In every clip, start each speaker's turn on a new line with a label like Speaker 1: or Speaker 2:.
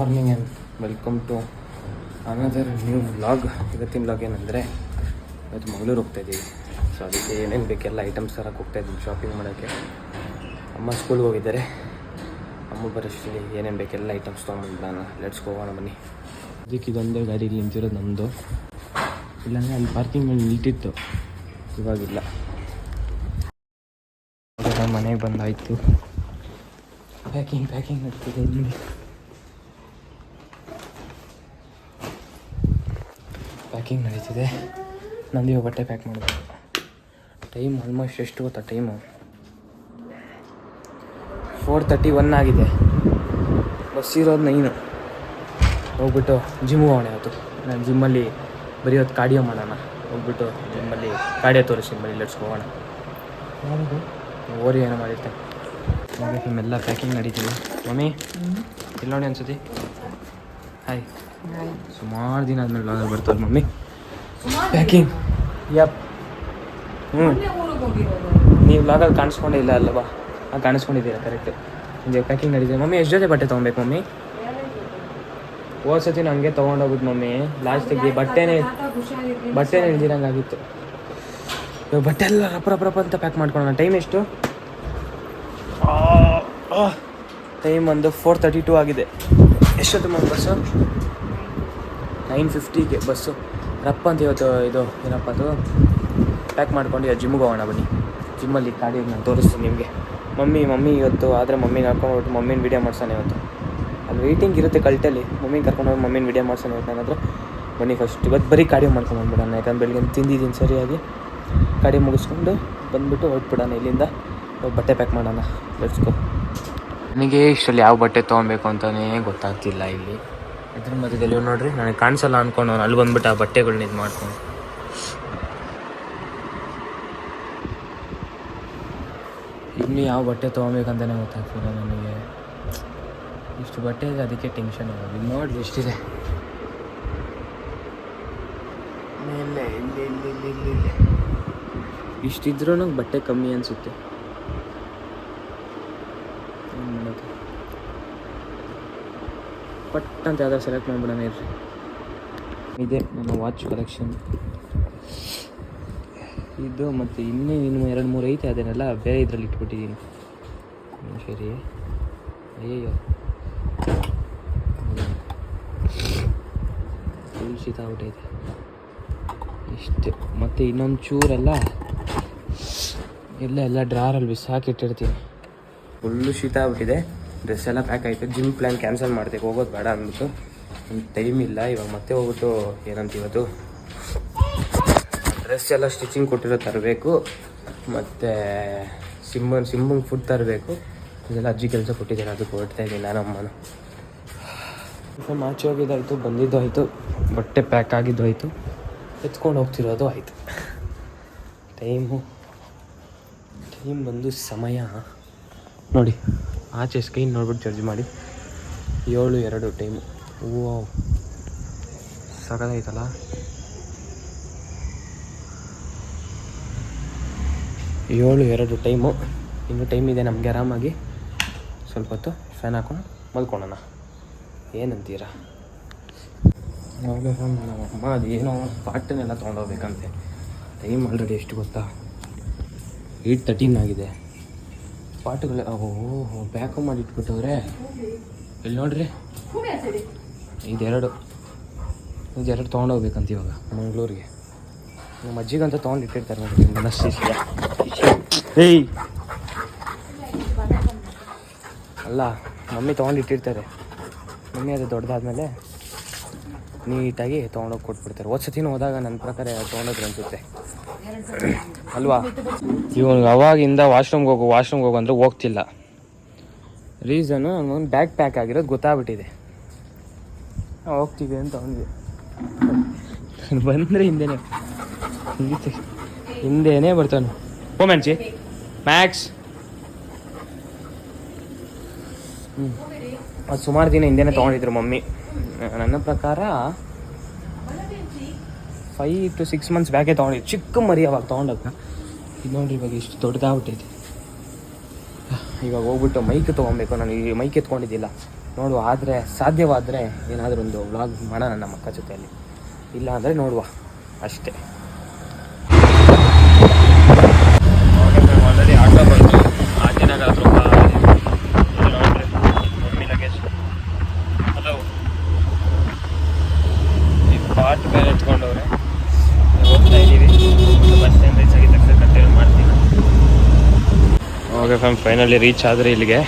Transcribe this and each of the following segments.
Speaker 1: Morning and welcome to another new vlog. ಇವತ್ತಿನ vlog ಏನಂದರೆ ಇವತ್ತು ಮಂಗಳೂರು ಹೋಗ್ತಾಯಿದ್ದೀವಿ. ಸೊ ಅದಕ್ಕೆ ಏನೇನು ಬೇಕೆಲ್ಲ ಐಟಮ್ಸ್ ತರಕ್ಕೆ ಹೋಗ್ತಾಯಿದ್ದೀವಿ ಶಾಪಿಂಗ್ ಮಾಡೋಕ್ಕೆ. ಅಮ್ಮ ಸ್ಕೂಲ್ಗೆ ಹೋಗಿದ್ದಾರೆ. ಅಮ್ಮ ಬರೋಷ್ಟರಲ್ಲಿ ಏನೇನು ಬೇಕೆಲ್ಲ ಐಟಮ್ಸ್ ತೊಗೊಂಡ್ಬಿಡೋಣ. ಲೆಟ್ಸ್ ಹೋಗೋಣ ಬನ್ನಿ. ಅದಕ್ಕೆ ಇದೊಂದೇ ಗಾಡಿ ಇಲ್ಲಿ ನಿಂತಿರೋದು ನಮ್ಮದು. ಇಲ್ಲಾಂದರೆ ಅಲ್ಲಿ ಪಾರ್ಕಿಂಗ್ ಮೇಲೆ ನಿಲ್ತಿತ್ತು, ಇವಾಗಿಲ್ಲ. ಮನೆಗೆ ಬಂದಾಯಿತು. ಪ್ಯಾಕಿಂಗ್ ನಡ್ತಿದೆ ಇಲ್ಲಿ. ಪ್ಯಾಕಿಂಗ್ ನಡೀತಿದೆ. ನಂದು ಬಟ್ಟೆ ಪ್ಯಾಕ್ ಮಾಡಬೇಕು. ಟೈಮ್ ಆಲ್ಮೋಸ್ಟ್ ಎಷ್ಟು ಗೊತ್ತಾ? ಟೈಮು 4:31 ಆಗಿದೆ. ಬಸ್ ಇರೋದು 9. ಹೋಗ್ಬಿಟ್ಟು ಜಿಮ್ಗೆ ಹೋಗೋಣ ಇವತ್ತು. ನಾನು ಜಿಮ್ಮಲ್ಲಿ ಬರೀ ಹೊತ್ತು ಕಾರ್ಡಿಯೋ ಮಾಡೋಣ. ಹೋಗ್ಬಿಟ್ಟು ಜಿಮ್ಮಲ್ಲಿ ಕಾರ್ಡಿಯೋ ತೋರಿಸಿ ಬರೀ ಲೆಟ್ಸ್ ಹೋಗೋಣ. ಓರಿ ಏನೋ ಮಾಡಿರ್ತೇನೆ. ನಿಮ್ಮೆಲ್ಲ ಪ್ಯಾಕಿಂಗ್ ನಡೀತಿದೆ. ಮಮ್ಮಿ ಇಲ್ಲಿ ನೋಡಿ ಅನ್ಸುತ್ತೆ. ಹಾಯ್. ಸುಮಾರು ದಿನ ಆದಮೇಲೆ ವ್ಲಾಗ್ ಬರ್ತಾರೆ ಮಮ್ಮಿ. ಪ್ಯಾಕಿಂಗ್ ಯಪ್. ನೀವು ವ್ಲಾಗಲ್ಲಿ ಕಾಣಿಸ್ಕೊಂಡೇ ಇಲ್ಲ ಅಲ್ಲವಾ? ಕಾಣಿಸ್ಕೊಂಡಿದ್ದೀರಾ ಕರೆಕ್ಟ್. ಹಿಂಗೆ ಪ್ಯಾಕಿಂಗ್ ನಡೀತಿದೆ. ಮಮ್ಮಿ ಎಷ್ಟು ಜೊತೆ ಬಟ್ಟೆ ತೊಗೊಬೇಕು ಮಮ್ಮಿ? ಹೋದ್ಸತಿ ನನಗೆ ತೊಗೊಂಡೋಗ್ಬಿಟ್ಟು ಮಮ್ಮಿ ಲಾಸ್ಟಿಗೆ ಬಟ್ಟೆನೇ ಇಲ್ದಿರಂಗಾಗಿತ್ತು. ಇವಾಗ ಬಟ್ಟೆ ಎಲ್ಲ ರಪ್ಪ ಅಂತ ಪ್ಯಾಕ್ ಮಾಡ್ಕೊಳ್ಳೋಣ. ಟೈಮ್ ಎಷ್ಟು? ಟೈಮ್ ಒಂದು 4:32 ಆಗಿದೆ. ಎಷ್ಟೊತ್ತು ಮಗ ಬಸ್ಸು? 9:50ಗೆ ಬಸ್ಸು. ರಪ್ಪ ಅಂತ ಇವತ್ತು ಇದು ಏನಪ್ಪ ಅದು ಪ್ಯಾಕ್ ಮಾಡ್ಕೊಂಡು ಇವತ್ತು ಜಿಮ್ಗೆ ಹೋಗೋಣ ಬನ್ನಿ. ಜಿಮ್ಮಲ್ಲಿ ಗಾಡಿ ನಾನು ತೋರಿಸ್ತೀನಿ ನಿಮಗೆ. ಮಮ್ಮಿ ಇವತ್ತು ಆದರೆ ಮಮ್ಮಿನ ಕರ್ಕೊಂಡ್ಬಿಟ್ಟು ಮಮ್ಮಿನ ವೀಡಿಯೋ ಮಾಡ್ಸೋಣ ಇವತ್ತು. ಅಲ್ಲಿ ವೆಯ್ಟಿಂಗ್ ಇರುತ್ತೆ ಕಲ್ಟಲ್ಲಿ. ಮಮ್ಮಿನ ಕರ್ಕೊಂಡೋಗಿ ಮಮ್ಮಿನ ವೀಡಿಯೋ ಮಾಡ್ಸೋಣ ಇವತ್ತು. ಏನಾದರೂ ಬನ್ನಿ ಫಸ್ಟ್ ಇವತ್ತು ಬರೀ ಕಾರ್ಡಿಯೋ ಮಾಡ್ಕೊಂಡ್ಬಂದ್ಬಿಡೋಣ. ಯಾಕಂದ್ರೆ ಬೆಳಿಗ್ಗೆ ತಿಂದಿದ್ದೀನಿ ಸರಿಯಾಗಿ. ಕಾರ್ಡಿಯೋ ಮುಗಿಸ್ಕೊಂಡು ಬಂದುಬಿಟ್ಟು ಹೊರಟ್ಬಿಡೋಣ ಇಲ್ಲಿಂದ. ಬಟ್ಟೆ ಪ್ಯಾಕ್ ಮಾಡೋಣ. Let's go. ನನಗೆ ಇಷ್ಟರಲ್ಲಿ ಯಾವ ಬಟ್ಟೆ ತೊಗೊಬೇಕು ಅಂತಲೇ ಗೊತ್ತಾಗ್ತಿಲ್ಲ. ಇಲ್ಲಿ ಇದ್ರ ಮಧ್ಯದಲ್ಲಿ ನೋಡ್ರಿ ನನಗೆ ಕಾಣಿಸಲ್ಲ ಅಂದ್ಕೊಂಡು ನಾನು ಅಲ್ಲಿ ಬಂದ್ಬಿಟ್ಟು ಆ ಬಟ್ಟೆಗಳ್ನ ಇದು ಮಾಡ್ಕೊಂಡು ಇನ್ನು ಯಾವ ಬಟ್ಟೆ ತೊಗೊಬೇಕಂತಲೇ ಗೊತ್ತಾಗ್ತಿಲ್ಲ ನನಗೆ. ಇಷ್ಟು ಬಟ್ಟೆ ಇದೆ, ಅದಕ್ಕೆ ಟೆನ್ಷನ್ ಆಗೋದು. ಇದು ನೋಡಿರಿ ಎಷ್ಟಿದೆ ಮೇಲೆ. ಇಲ್ಲಿ ಇಷ್ಟಿದ್ರೂ ಬಟ್ಟೆ ಕಮ್ಮಿ ಅನಿಸುತ್ತೆ. ಪಟ್ ಅಂತ ಯಾವ್ದಾರು ಸೆಲೆಕ್ಟ್ ಮಾಡಿಬಿಡೋಣ ಇರ್ರಿ. ಇದೆ ನನ್ನ ವಾಚ್ ಕಲೆಕ್ಷನ್ ಇದು. ಮತ್ತು ಇನ್ನು 2-3 ಐತೆ. ಅದನ್ನೆಲ್ಲ ಬೇರೆ ಇದರಲ್ಲಿ ಇಟ್ಬಿಟ್ಟಿದ್ದೀನಿ. ಸರಿ. ಅಯ್ಯಯ್ಯೋ ಫುಲ್ ಶೀತ ಆಗ್ಬಿಟ್ಟೈತೆ ಇಷ್ಟೇ. ಮತ್ತು ಇನ್ನೊಂದು ಚೂರೆಲ್ಲ ಎಲ್ಲ ಡ್ರಾರಲ್ಲಿ ಬಿಸಾಕಿಟ್ಟಿರ್ತೀನಿ. ಫುಲ್ಲು ಶೀತ ಆಗ್ಬಿಟ್ಟಿದೆ. ಡ್ರೆಸ್ ಎಲ್ಲ ಪ್ಯಾಕ್ ಆಯಿತು. ಜಿಮ್ ಪ್ಲ್ಯಾನ್ ಕ್ಯಾನ್ಸಲ್ ಮಾಡ್ಬೇಕು, ಹೋಗೋದು ಬೇಡ ಅಂದ್ಬಿಟ್ಟು. ಟೈಮ್ ಇಲ್ಲ ಇವಾಗ. ಮತ್ತೆ ಹೋಗ್ಬಿಟ್ಟು ಏನಂತ ಇವತ್ತು ಡ್ರೆಸ್ ಎಲ್ಲ ಸ್ಟಿಚಿಂಗ್ ಕೊಟ್ಟಿರೋ ತರಬೇಕು. ಮತ್ತು ಸಿಂಬಂಗೆ ಫುಡ್ ತರಬೇಕು. ಇದೆಲ್ಲ ಅಜ್ಜಿ ಕೆಲಸ ಕೊಟ್ಟಿದ್ದೇನೆ, ಅದಕ್ಕೆ ಹೊರಡ್ತಾ ಇದ್ದೀನಿ ನಾನು ಅಮ್ಮನ. ಆಚೆ ಹೋಗಿದ್ದಾಯಿತು, ಬಂದಿದ್ದು ಆಯಿತು, ಬಟ್ಟೆ ಪ್ಯಾಕ್ ಆಗಿದ್ದು ಆಯಿತು, ಎತ್ಕೊಂಡು ಹೋಗ್ತಿರೋದು ಆಯಿತು. ಟೈಮ್ ಬಂದು ಸಮಯ ನೋಡಿ. ಆಚೆ ಸ್ಕ್ರೀನ್ ನೋಡ್ಬಿಟ್ಟು ಚಾರ್ಜ್ ಮಾಡಿ. 7:02 ಟೈಮು. ಓ ಸಗದಾಯ್ತಲ್ಲ. ಟೈಮು. ಇನ್ನೂ ಟೈಮ್ ಇದೆ ನಮಗೆ. ಆರಾಮಾಗಿ ಸ್ವಲ್ಪ ಹೊತ್ತು ಫ್ಯಾನ್ ಹಾಕೊಂಡು ಮಲ್ಕೊಳ್ಳೋಣ. ಏನಂತೀರಾ? ನಮ್ಮಮ್ಮ ಅದೇನೋ ಪಾಟನ್ನೆಲ್ಲ ತೊಗೊಂಡೋಗ್ಬೇಕಂತೆ. ಟೈಮ್ ಆಲ್ರೆಡಿ ಎಷ್ಟು ಗೊತ್ತಾ? 8:13 ಆಗಿದೆ. ಪಾಟುಗಳು ಓಹೋ ಪ್ಯಾಕು ಮಾಡಿ ಇಟ್ಬಿಟ್ಟವ್ರೆ. ಇಲ್ಲಿ ನೋಡ್ರಿ, ಇದೆರಡು ತೊಗೊಂಡೋಗ್ಬೇಕಂತ ಇವಾಗ ಮಂಗಳೂರಿಗೆ. ನಮ್ಮ ಅಜ್ಜಿಗಂತ ತೊಗೊಂಡಿಟ್ಟಿರ್ತಾರೆ ನೋಡಿ ಮನಸ್ಸಿಗೆ. ಏಯ್ ಅಲ್ಲ, ಮಮ್ಮಿ ತೊಗೊಂಡಿಟ್ಟಿರ್ತಾರೆ. ಮಮ್ಮಿ ಅದು ದೊಡ್ಡದಾದ್ಮೇಲೆ ನೀಟಾಗಿ ತೊಗೊಂಡೋಗಿ ಕೊಟ್ಬಿಡ್ತಾರೆ. ಸತಿನೂ ಹೋದಾಗ ನನ್ನ ಪ್ರಕಾರ ತೊಗೊಂಡೋದ್ರು ಅನಿಸುತ್ತೆ ಅಲ್ವಾ? ಇವನಿಗೆ ಅವಾಗಿಂದ ವಾಶ್ರೂಮ್ಗೆ ಹೋಗು ಅಂದರೆ ಹೋಗ್ತಿಲ್ಲ. ರೀಸನು ಅವನು ಬ್ಯಾಗ್ ಪ್ಯಾಕ್ ಆಗಿರೋದು ಗೊತ್ತಾಗ್ಬಿಟ್ಟಿದೆ. ಹೋಗ್ತೀವಿ ಅಂತ ಅವನಿಗೆ ಬಂದರೆ ಹಿಂದೇನೆ ಬರ್ತಾನೆ. ಮ್ಯಾನ್ಸಿ ಮ್ಯಾಕ್ಸ್. ಅದು ಸುಮಾರು ದಿನ ಹಿಂದೆನೇ ತೊಗೊಂಡಿದ್ರು ಮಮ್ಮಿ. ನನ್ನ ಪ್ರಕಾರ 5 to 6 months ಬ್ಯಾಗೆ ತೊಗೊಂಡಿದ್ದು. ಚಿಕ್ಕ ಮರಿ ಅವಾಗ ತೊಗೊಂಡಾಗ. ಇದು ನೋಡ್ರಿ ಇವಾಗ ಇಷ್ಟು ದೊಡ್ಡದಾಗ್ಬಿಟ್ಟೈತೆ. ಇವಾಗ ಹೋಗ್ಬಿಟ್ಟು ಮೈಕ್ ತೊಗೊಬೇಕು. ನಾನು ಈ ಮೈಕ್ ಎತ್ಕೊಂಡಿದ್ದಿಲ್ಲ. ನೋಡುವ. ಆದರೆ ಸಾಧ್ಯವಾದರೆ ಏನಾದರೂ ಒಂದು ವ್ಲಾಗ್ ಮಾಡೋಣ ನಮ್ಮ ಅಕ್ಕ ಜೊತೆಯಲ್ಲಿ, ಇಲ್ಲ ಅಂದರೆ ನೋಡುವ ಅಷ್ಟೇ. ಆಲ್ರೆಡಿ ಆಟೋ ಬಂತು, ಆಂಜನಗರ ಹತ್ರ ನೋಡ್ರಿ ಮಮ್ಮಿ ಲಗೇಜ್. ಹಲೋ, ಈ ಪಾಟ್ ಮೇಲೆ ಎತ್ಕೊಂಡವ್ರೆ. ಹೋಗ್ತಾ ಇದ್ದೀವಿ, ಬಸ್ ಸ್ಟ್ಯಾಂಡ್ ರೀಚ್ ಆಗಿದ ತಕ್ಷಣ ಕಂಟಿನ್ಯೂ ಮಾಡ್ತೀನಿ. ಓಕೆ ಫ್ಯಾಮ್, ಫೈನಲಿ ರೀಚ್ ಆದರೆ ಇಲ್ಲಿಗೆ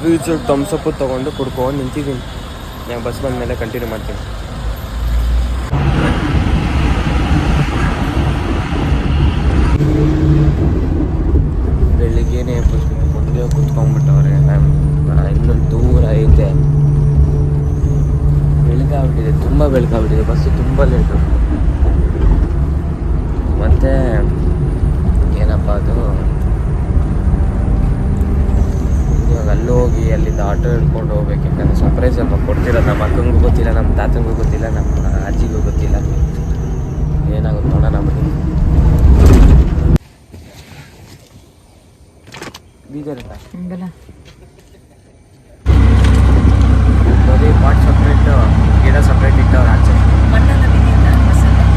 Speaker 1: ರೀಚ್ ಥಮ್ಸಪ್ಪು ತೊಗೊಂಡು ಕುಡ್ಕೊಂಡು ನಿಂತಿದ್ದೀನಿ. ನಾನು ಬಸ್ ಬಂದ ಮೇಲೆ ಕಂಟಿನ್ಯೂ ಮಾಡ್ತೀನಿ. ಬೆಳಿಗ್ಗೆನೇ ಮುಂದೆ ಕುತ್ಕೊಂಡ್ಬಿಟ್ಟವ್ರೆ. ಇನ್ನೊಂದು ದೂರ ಐತೆ, ಬೆಳಗಾಗ್ಬಿಟ್ಟಿದೆ, ತುಂಬ ಬೆಳಗಾಗ್ಬಿಟ್ಟಿದೆ. ಬಸ್ಸು ತುಂಬ ಲೇಟು. ಮತ್ತು ಏನಪ್ಪ ಅದು, ಇವಾಗ ಅಲ್ಲಿ ಹೋಗಿ ಅಲ್ಲಿಂದ ಆಟೋ ಹಿಡ್ಕೊಂಡು ಹೋಗ್ಬೇಕು. ಯಾಕಂದರೆ ಸರ್ಪ್ರೈಸ್ ಅಲ್ವ ಕೊಡ್ತಿರೋದು. ನಮ್ಮ ಅಕ್ಕಂಗೂ ಗೊತ್ತಿಲ್ಲ, ನಮ್ಮ ತಾತಂಗೂ ಗೊತ್ತಿಲ್ಲ, ನಮ್ಮ ಅಜ್ಜಿಗೂ ಗೊತ್ತಿಲ್ಲ. ಏನಾಗುತ್ತೆ ನೋಡೋಣ ಬನ್ನಿ. ಬೀದರ್ ಬರೀ ಪಾಟ್ ಸಪ್ರೇಟ್, ಗಿಡ ಸಪ್ರೇಟ್ ಇಟ್ಟವ್ರು ಆಚೆ.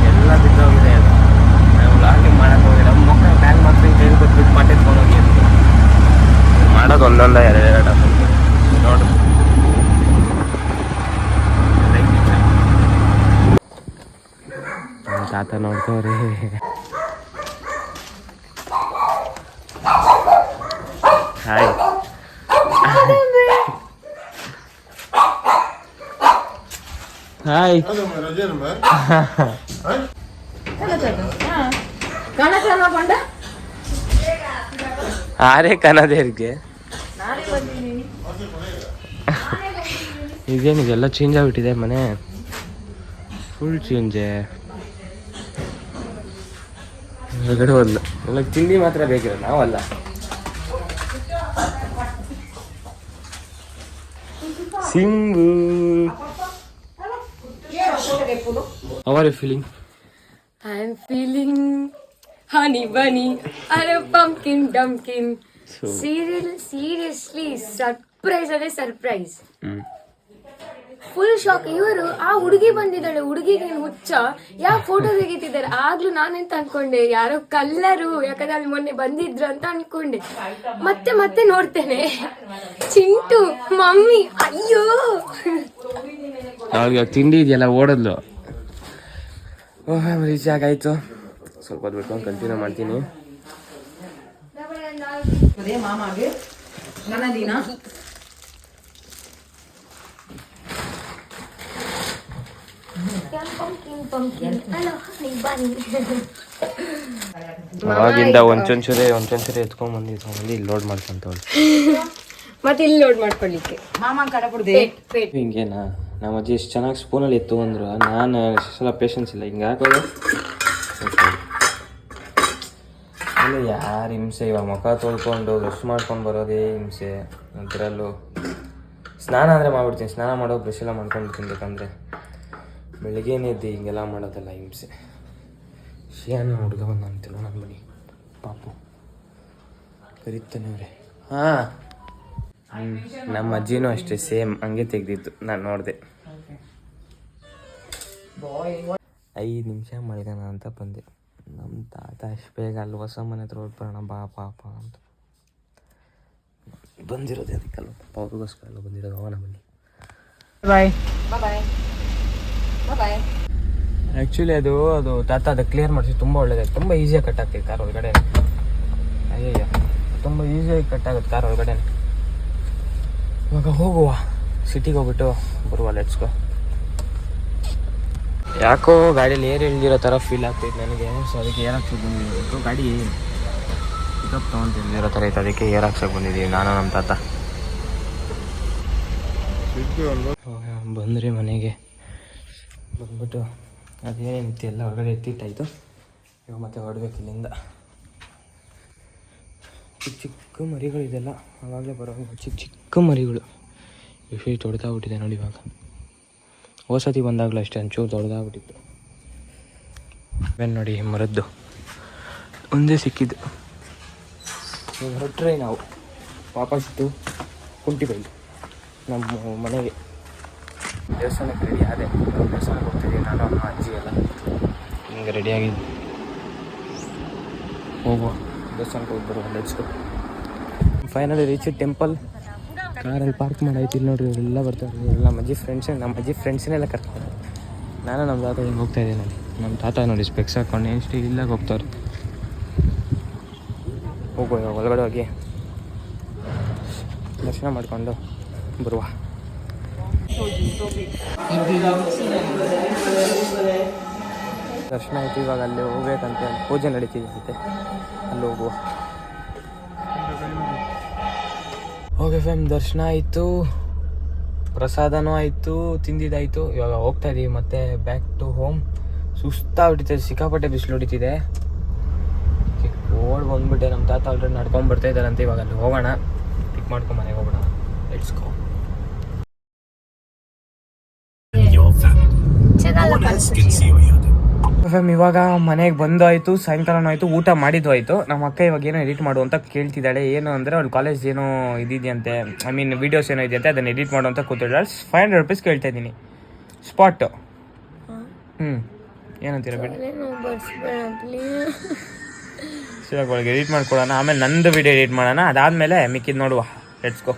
Speaker 1: ಎಲ್ಲ ಬಿದ್ದೋಗಿದೆ. ಅದು ನಾವು ಲಾಗಿ ಮಾಡೋಕ್ಕೆ ಹೋಗಿಲ್ಲ. ನಮ್ಮ ಮಕ್ಕಳ ಬ್ಯಾಗ್ ಮಾತ್ರ ಕೈಗೆ ಕೊಟ್ಬಿಟ್ಟು ಪಾಟ್ ಎತ್ಕೊಂಡು ಹೋಗಿ ಮಾಡೋದು ಒಂದೊಂದ ಎರಡು ನೋಡು. ನಮ್ಮ ತಾತ ನೋಡ್ತವ್ರಿ. Hi, hi. ಆರೇ ಕನ್ನದೇರಿಗೆ ಇದೇನಿದೆಲ್ಲ ಚೇಂಜ್ ಆಗಿಬಿಟ್ಟಿದೆ ಮನೆ, ಫುಲ್ ಚೇಂಜೆ. ಹೊರಗಡೆ ಹೋದ್ಲು. ಎಲ್ಲ ತಿಂಡಿ ಮಾತ್ರ ಬೇಕಿರೋ, ನಾವಲ್ಲ. Simbu, how are you feeling?
Speaker 2: I am feeling honey bunny, a pumpkin dumpkin. Seriously, surprise. Full shock. ಇವರು ಆ ಹುಡುಗಿ ಬಂದಿದ್ದಾಳೆ, ಹುಡುಗಿಗೆ ಹುಚ್ಚ, ಯಾಕೆ ಫೋಟೋ ತೆಗಿತಿದ್ದಾರೆ. ಆಗ್ಲೂ ನಾನೆಂತ ಅನ್ಕೊಂಡೆ ಯಾರೋ ಕಲ್ಲರು, ಯಾಕಂದ್ರೆ ಅಲ್ಲಿ ಮೊನ್ನೆ ಬಂದಿದ್ರು ಅಂತ ಅನ್ಕೊಂಡೆ. ಮತ್ತೆ ನೋಡ್ತೇನೆ ಚಿಂಟು ಮಮ್ಮಿ. ಅಯ್ಯೋ,
Speaker 1: ಅವಳಿಗೆ ತಿಂಡಿ ಇದೆಯಲ್ಲ ಓಡೋದ್ಲು. ರೀಚ್ ಆಗಾಯ್ತು. ಸ್ವಲ್ಪ ಹೊತ್ತು ಬಿಟ್ಕೊಂಡು ಕಂಟಿನ್ಯೂ ಮಾಡ್ತೀನಿ. ಅವಾಗಿಂದ ಒಂಚೂರೇ ಎತ್ಕೊಂಡ್ ಬಂದು ಇಲ್ಲಿ ಲೋಡ್ ಮಾಡ್ಕೊಂತವಳು.
Speaker 2: ಮತ್ತೆ ಇಲ್ಲಿ ಲೋಡ್ ಮಾಡ್ಕೊಳ್ಳಿಕ್ಕೆ
Speaker 1: ಹಿಂಗೇನಾ? ನಮ್ಮ ಅಜ್ಜಿ ಎಷ್ಟು ಚೆನ್ನಾಗಿ ಸ್ಪೂನಲ್ಲಿ ಎತ್ತು ಅಂದ್ರು. ನಾನು ಸಲ ಪೇಷನ್ಸ್ ಇಲ್ಲ, ಹಿಂಗೆ ಹಾಕೋದು. ಇಲ್ಲ ಯಾರು ಹಿಂಸೆ, ಇವಾಗ ಮುಖ ತೊಳ್ಕೊಂಡು ಬ್ರಷ್ ಮಾಡ್ಕೊಂಡು ಬರೋದೇ ಹಿಂಸೆ. ಅದರಲ್ಲೂ ಸ್ನಾನ ಅಂದರೆ ಮಾಡ್ಬಿಡ್ತೀನಿ, ಸ್ನಾನ ಮಾಡೋ ಬ್ರಷ್ ಎಲ್ಲ ಮಾಡ್ಕೊಂಡು ಬೇಕಂದರೆ ಬೆಳಿಗ್ಗೆನೇ ಎದ್ದು ಹಿಂಗೆಲ್ಲ ಮಾಡೋದಲ್ಲ ಹಿಂಸೆ. ಶಿಯಾನ ಹುಡುಗ ಬಂದು ಅಂತಿಲ್ಲ ನನ್ನ ಬನ್ನಿ ಪಾಪು ಕರೀತಾನೆ ಅವ್ರೆ. ಹಾಂ, ನಮ್ಮ ಅಜ್ಜಿನೂ ಅಷ್ಟೇ ಸೇಮ್ ಹಂಗೆ ತೆಗ್ದಿತ್ತು, ನಾನು ನೋಡಿದೆ. 5 ನಿಮಿಷ ಮಲ್ಗೋಣ ಅಂತ ಬಂದೆ. ನಮ್ಮ ತಾತ ಅಷ್ಟು ಬೇಗ ಅಲ್ಲಿ ಹೊಸ ಮನೆ ಹತ್ರ ಹೊರಡ್ಬರೋಣ ಬಾ ಪಾಪ ಅಂತ ಬಂದಿರೋದು. ಅದಕ್ಕಲ್ಲ ಪಾಪ ಅವ್ರಿಗೋಸ್ಕರ ಎಲ್ಲ ಬಂದಿರೋದು. ಅವನ ಬನ್ನಿ. ಬಾಯ್. ಆ್ಯಕ್ಚುಲಿ ಅದು ತಾತ ಅದು ಕ್ಲಿಯರ್ ಮಾಡಿಸಿ ತುಂಬ ಒಳ್ಳೇದಾಯ್ತು. ತುಂಬ ಈಸಿಯಾಗಿ ಕಟ್ ಆಗ್ತೈತೆ ಕಾರ್ ಒಳಗಡೆ. ಅಯ್ಯಯ್ಯ, ತುಂಬ ಈಸಿಯಾಗಿ ಕಟ್ ಆಗುತ್ತೆ ಕಾರ್ ಒಳಗಡೆ. ಇವಾಗ ಹೋಗುವ, ಸಿಟಿಗೆ ಹೋಗ್ಬಿಟ್ಟು ಬರುವ. ಲೆಟ್ಸ್ಗೋ. ಯಾಕೋ ಗಾಡೀಲಿ ಏರ್ ಇಳ್ದಿರೋ ಥರ ಫೀಲ್ ಆಗ್ತೈತೆ ನನಗೆ. ಸೊ ಅದಕ್ಕೆ ಏರ್ ಹಾಕ್ಸೋಕೆ ಬಂದಿದ್ದು. ಗಾಡಿ ಪಿಕಪ್ ತೊಗೊಂಡಿರೋ ಥರ ಐತೆ, ಅದಕ್ಕೆ ಏರ್ ಹಾಕ್ಸೋಕೆ ಬಂದಿದ್ದೀವಿ ನಾನು ನಮ್ಮ ತಾತ. ಬಂದ್ರಿ ಮನೆಗೆ. ಬಂದ್ಬಿಟ್ಟು ಅದೇನಿತ್ತು ಎಲ್ಲ ಹೊರಗಡೆ ಎತ್ತಿಟ್ಟಾಯಿತು. ಇವಾಗ ಮತ್ತೆ ಹೊರಡ್ಬೇಕು ಇಲ್ಲಿಂದ. ಚಿಕ್ಕ ಮರಿಗಳಿದೆಲ್ಲ, ಆವಾಗಲೇ ಬರೋ ಚಿಕ್ಕ ಮರಿಗಳು ಎಷ್ಟು ತೊಡ್ದಾಗ್ಬಿಟ್ಟಿದೆ ನೋಡಿ. ಇವಾಗ ಹೊಸತಿ ಬಂದಾಗಲೂ ಅಷ್ಟೇ ಒಂಚೂರು ತೊಡ್ದಾಗ್ಬಿಟ್ಟಿತ್ತು. ಬೆನ್ನು ನೋಡಿ ಮರದ್ದು ಒಂದೇ ಸಿಕ್ಕಿದ್ದು. ಹೊರಟ್ರೆ ನಾವು ವಾಪಸ್ಸು ಕುಂಟಿ ಬೈಲು. ನಮ್ಮ ಮನೆಗೆ. ದೇವಸ್ಥಾನಕ್ಕೆ ರೆಡಿ ಆದೆ, ದೇವಸ್ಥಾನಕ್ಕೆ ಹೋಗ್ತಿದ್ದೀವಿ ನಾನು ಅಮ್ಮ ಅಜ್ಜಿ ಎಲ್ಲ ಹಿಂಗೆ ರೆಡಿಯಾಗಿದ್ದು. ಹೋಗುವ ದೇವಸ್ಥಾನಕ್ಕೆ ಹೋಗಿ ಬರುವ. Let's go. Finally reach temple. ಕಾರಲ್ಲಿ ಪಾರ್ಕ್ ಮಾಡೈತಿ ಇಲ್ಲಿ ನೋಡ್ರಿ, ಇವರೆಲ್ಲ ಬರ್ತಾರೆ. ಎಲ್ಲ ನಮ್ಮ ಅಜ್ಜಿ ಫ್ರೆಂಡ್ಸನ್ನೆಲ್ಲ ಕರ್ಕೊಂಡು ನಾನು ನಮ್ಮ ತಾತ ಹಿಂಗೆ ಹೋಗ್ತಾ ಇದ್ದೀನಿ ನೋಡಿ. ನಮ್ಮ ತಾತ ನೋಡಿ ಸ್ಪೆಕ್ಸ್ ಹಾಕ್ಕೊಂಡು ಎಷ್ಟು ಇಲ್ಲಾಗ ಹೋಗ್ತಾರೆ. ಹೋಗುವ ಇವಾಗ ಒಳಗಡೆ ಹೋಗಿ ದರ್ಶನ ಮಾಡಿಕೊಂಡು ಬರುವ. ದರ್ಶನ ಆಯಿತು. ಇವಾಗ ಅಲ್ಲಿ ಹೋಗ್ಬೇಕಂತೆ, ಪೂಜೆ ನಡೀತಿದೆ, ಅಲ್ಲಿ ಹೋಗುವ. ಓಕೆ ಫ್ಯಾಮ್, ದರ್ಶನ ಆಯಿತು, ಪ್ರಸಾದನೂ ಆಯಿತು, ತಿಂದಿದ್ದಾಯಿತು. ಇವಾಗ ಹೋಗ್ತಾ ಇದ್ದೀವಿ ಮತ್ತೆ ಬ್ಯಾಕ್ ಟು ಹೋಮ್. ಸುಸ್ತಾಗ್ಬಿಟ್ಟಿದೆ, ಸಿಕ್ಕಾಪಟ್ಟೆ ಬಿಸಿಲು ಹೊಡಿತಿದೆ. ಓಡ್ ಬಂದ್ಬಿಟ್ಟೆ. ನಮ್ಮ ತಾತ ಆಲ್ರೆಡಿ ನಡ್ಕೊಂಡು ಬರ್ತಾ ಇದ್ದಾರಂತೆ. ಇವಾಗ ಅಲ್ಲಿ ಹೋಗೋಣ, ಪಿಕ್ ಮಾಡ್ಕೊಂಡು ಮನೆಗೆ ಹೋಗೋಣ. Let's go. ಫ್ಯಾಮ್, ಇವಾಗ ಮನೆಗೆ ಬಂದು ಆಯಿತು, ಸಾಯಂಕಾಲನೂ ಆಯಿತು, ಊಟ ಮಾಡಿದ್ದು ಆಯಿತು. ನಮ್ಮ ಅಕ್ಕ ಇವಾಗ ಏನೋ ಎಡಿಟ್ ಮಾಡು ಅಂತ ಕೇಳ್ತಿದ್ದಾಳೆ. ಏನು ಅಂದರೆ ಅವ್ಳು ಕಾಲೇಜ್ ಏನೋ ಇದಿದೆಯಂತೆ, ಐ ಮೀನ್ ವೀಡಿಯೋಸ್ ಏನೋ ಇದೆಯಂತೆ, ಅದನ್ನು ಎಡಿಟ್ ಮಾಡು ಅಂತ ಕೂತಿದ್ದಾಳೆ. 500 rupees ಕೇಳ್ತಾ ಇದ್ದೀನಿ ಸ್ಪಾಟ್. ಏನಂತೀರ ಬಿಡಿ, ಇವಾಗ ಒಳಗೆ ಎಡಿಟ್ ಮಾಡ್ಕೊಡೋಣ, ಆಮೇಲೆ ನಂದು ವೀಡಿಯೋ ಎಡಿಟ್ ಮಾಡೋಣ, ಅದಾದಮೇಲೆ ಮಿಕ್ಕಿದ್ದು ನೋಡುವ. Let's go.